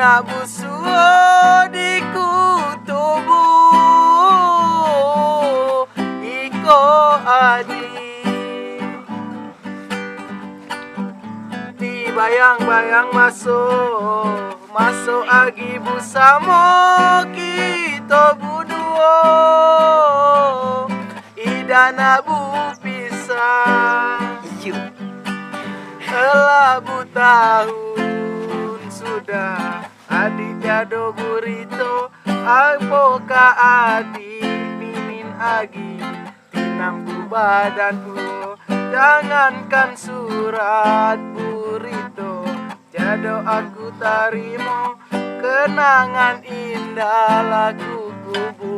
nak busuo di kutubu iko adi di bayang-bayang masuk agi busamo kita buduo idana bu pisah Elabu tahun sudah adik jado burito Apoka adik mimin agi Tinamku badanku Jangankan surat burito Jado aku tarimo Kenangan indah lagu kubu